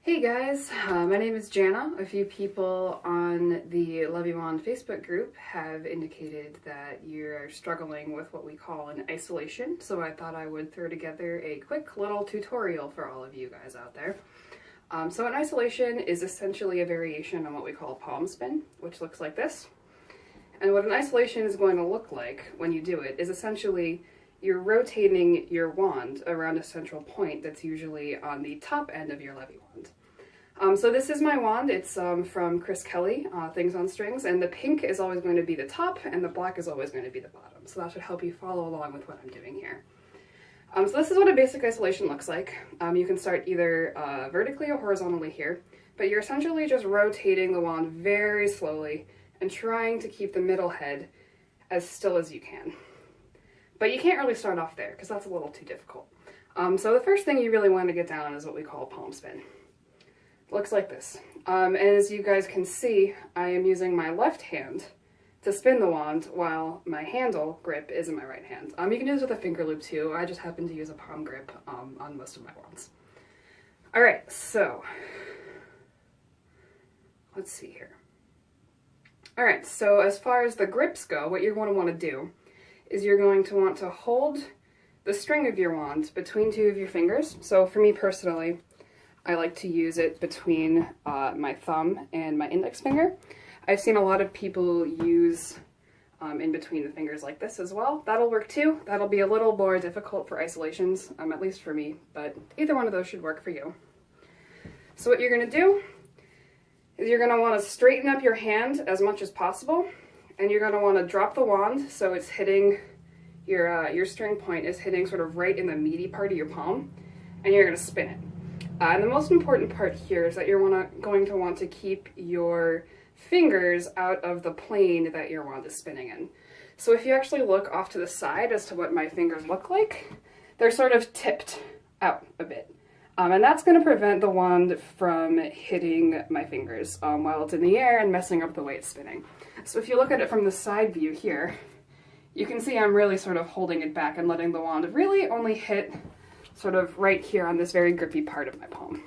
Hey guys, my name is Jana. A few people on the Leviwand Facebook group have indicated that you're struggling with what we call an isolation, so I thought I would throw together a quick little tutorial for all of you guys out there. So an isolation is essentially a variation on what we call a palm spin, which looks like this. And what an isolation is going to look like when you do it is essentially you're rotating your wand around a central point that's usually on the top end of your Leviwand. So this is my wand. It's from Chris Kelly, Things on Strings, and the pink is always going to be the top and the black is always going to be the bottom. So that should help you follow along with what I'm doing here. So this is what a basic isolation looks like. You can start either vertically or horizontally here, but you're essentially just rotating the wand very slowly and trying to keep the middle head as still as you can. But you can't really start off there because that's a little too difficult. So the first thing you really want to get down is what we call a palm spin. It looks like this. And as you guys can see, I am using my left hand to spin the wand while my handle grip is in my right hand. You can do this with a finger loop too. I just happen to use a palm grip on most of my wands. Alright, so let's see here. Alright, so as far as the grips go, what you're going to want to do is you're going to want to hold the string of your wand between two of your fingers. So for me personally, I like to use it between my thumb and my index finger. I've seen a lot of people use in between the fingers like this as well. That'll work too. That'll be a little more difficult for isolations, at least for me, but either one of those should work for you. So what you're going to do is you're going to want to straighten up your hand as much as possible. And you're going to want to drop the wand so it's hitting, your string point is hitting sort of right in the meaty part of your palm, and you're going to spin it. And the most important part here is that you're going to want to keep your fingers out of the plane that your wand is spinning in. So if you actually look off to the side as to what my fingers look like, they're sort of tipped out a bit. And that's going to prevent the wand from hitting my fingers while it's in the air and messing up the way it's spinning. So if you look at it from the side view here, you can see I'm really sort of holding it back and letting the wand really only hit sort of right here on this very grippy part of my palm.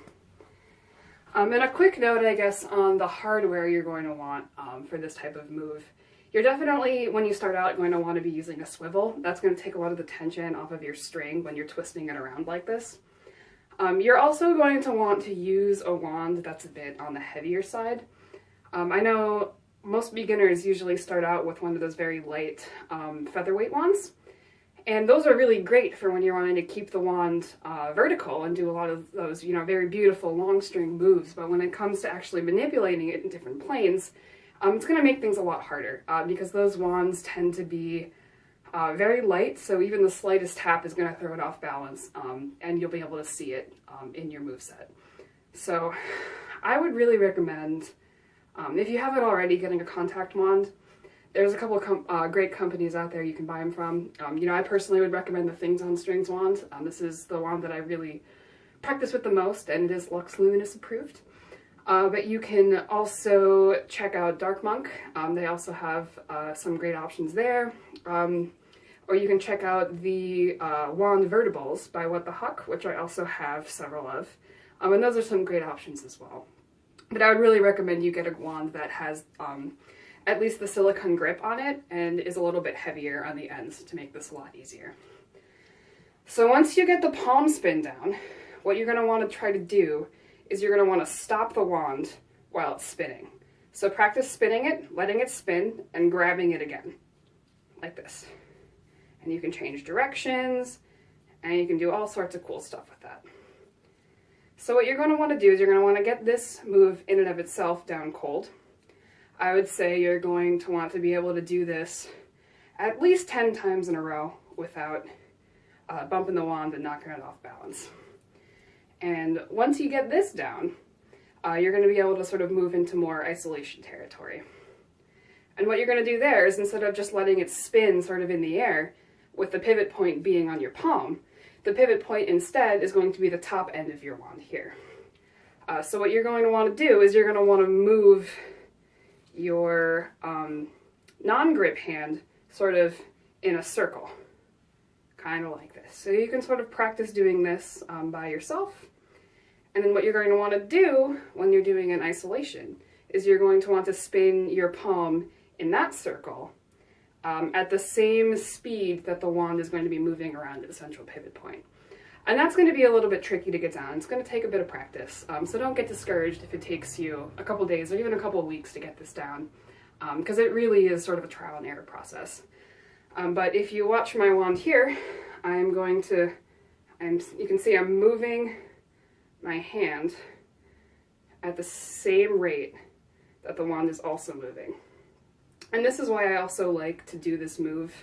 And a quick note, I guess, on the hardware you're going to want for this type of move. You're definitely, when you start out, going to want to be using a swivel. That's going to take a lot of the tension off of your string when you're twisting it around like this. You're also going to want to use a wand that's a bit on the heavier side. I know most beginners usually start out with one of those very light featherweight wands, and those are really great for when you're wanting to keep the wand vertical and do a lot of those, very beautiful long string moves. But when it comes to actually manipulating it in different planes, it's going to make things a lot harder because those wands tend to be very light, so even the slightest tap is going to throw it off balance, and you'll be able to see it in your moveset. So I would really recommend, if you haven't already, getting a contact wand. There's a couple of great companies out there you can buy them from. I personally would recommend the Things on Strings wand. This is the wand that I really practice with the most, and it is Lux Luminous approved. But you can also check out Dark Monk. They also have some great options there. Or you can check out the Wand Vertibles by What the Huck, which I also have several of. And those are some great options as well. But I would really recommend you get a wand that has at least the silicone grip on it and is a little bit heavier on the ends to make this a lot easier. So once you get the palm spin down, what you're going to want to try to do is you're going to want to stop the wand while it's spinning. So practice spinning it, letting it spin, and grabbing it again, like this. And you can change directions, and you can do all sorts of cool stuff with that. So what you're going to want to do is you're going to want to get this move in and of itself down cold. I would say you're going to want to be able to do this at least 10 times in a row without bumping the wand and knocking it off balance. And once you get this down, you're going to be able to sort of move into more isolation territory. And what you're going to do there is, instead of just letting it spin sort of in the air, with the pivot point being on your palm, the pivot point instead is going to be the top end of your wand here. So what you're going to want to do is you're going to want to move your non-grip hand sort of in a circle, kind of like this. So you can sort of practice doing this by yourself, And then what you're going to want to do when you're doing an isolation is you're going to want to spin your palm in that circle at the same speed that the wand is going to be moving around at the central pivot point. And that's going to be a little bit tricky to get down. It's going to take a bit of practice. So don't get discouraged if it takes you a couple days or even a couple of weeks to get this down, because it really is sort of a trial and error process. But if you watch my wand here, I'm going to, you can see I'm moving my hand at the same rate that the wand is also moving. And this is why I also like to do this move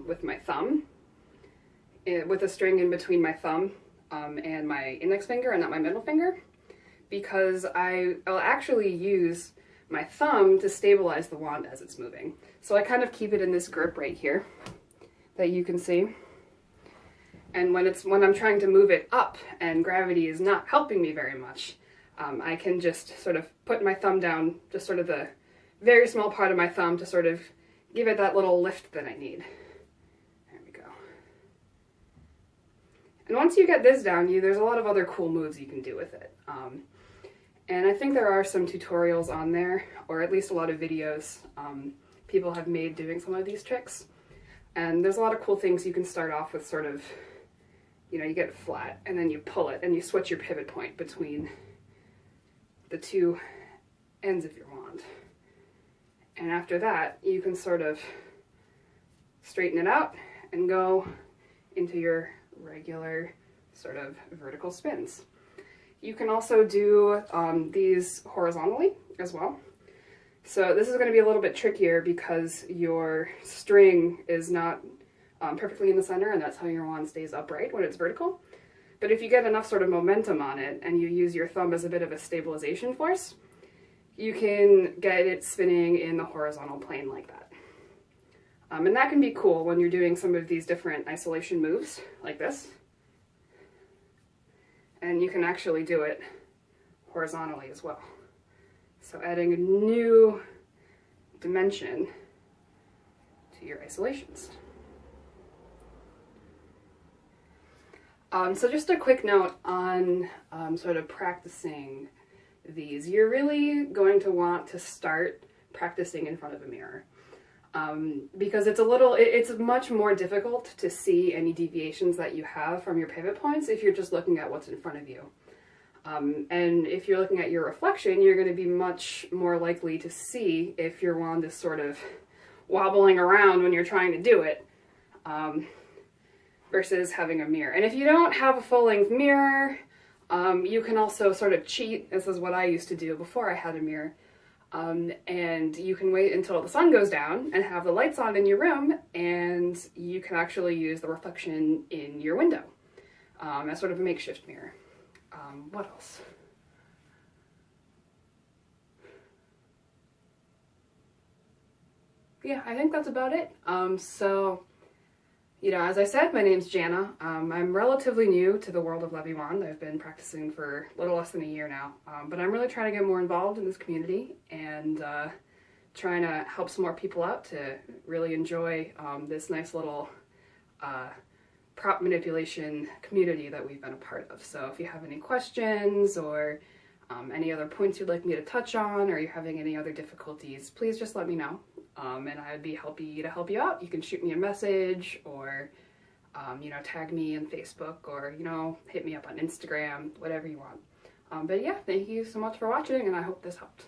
with my thumb, with a string in between my thumb and my index finger and not my middle finger, because I'll actually use my thumb to stabilize the wand as it's moving. So I kind of keep it in this grip right here that you can see. And when I'm trying to move it up and gravity is not helping me very much, I can just sort of put my thumb down, just sort of the very small part of my thumb, to sort of give it that little lift that I need. There we go. And once you get this down, there's a lot of other cool moves you can do with it. And I think there are some tutorials on there, or at least a lot of videos people have made doing some of these tricks. And there's a lot of cool things you can start off with, sort of, you know, you get it flat and then you pull it and you switch your pivot point between the two ends of your wand. And after that, you can sort of straighten it out and go into your regular sort of vertical spins. You can also do these horizontally as well. So this is going to be a little bit trickier because your string is not perfectly in the center, and that's how your wand stays upright when it's vertical. But if you get enough sort of momentum on it and you use your thumb as a bit of a stabilization force, you can get it spinning in the horizontal plane like that. And that can be cool when you're doing some of these different isolation moves like this. And you can actually do it horizontally as well. So adding a new dimension to your isolations. So just a quick note on sort of practicing these. You're really going to want to start practicing in front of a mirror. Because it's much more difficult to see any deviations that you have from your pivot points if you're just looking at what's in front of you. And if you're looking at your reflection, you're going to be much more likely to see if your wand is sort of wobbling around when you're trying to do it, versus having a mirror. And if you don't have a full-length mirror, you can also sort of cheat. This is what I used to do before I had a mirror. And you can wait until the sun goes down and have the lights on in your room, and you can actually use the reflection in your window as sort of a makeshift mirror. What else? Yeah, I think that's about it. So, you know, as I said, my name's Jana. I'm relatively new to the world of Leviwand. I've been practicing for a little less than a year now, but I'm really trying to get more involved in this community and trying to help some more people out to really enjoy this nice little prop manipulation community that we've been a part of. So if you have any questions or any other points you'd like me to touch on, or you're having any other difficulties, please just let me know. And I'd be happy to help you out. You can shoot me a message, or you know, tag me on Facebook, or, you know, hit me up on Instagram, whatever you want. But yeah, thank you so much for watching, and I hope this helped.